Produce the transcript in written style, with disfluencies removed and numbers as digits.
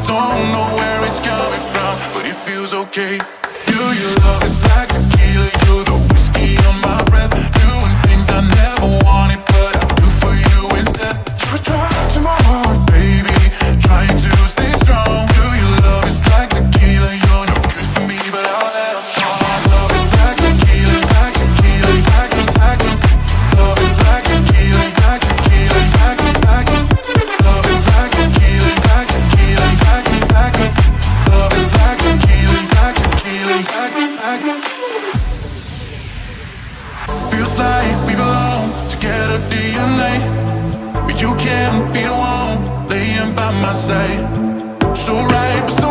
don't know where it's coming from, but it feels okay. You, your love is like tequila, you're the whiskey on my breath. Doing things I never wanted, but I do for you instead. You're a drop to my heart, baby, trying to stay strong. You, your love is like tequila, you're no good for me, but I'll let on. Love is like tequila, like tequila, like, like. Love is like tequila, like tequila, like, like. Love is like tequila, like tequila, like, like. Love is like tequila, like tequila, like, like. Feels like we belong together day and night, but you can't be the one laying by my side. So right, so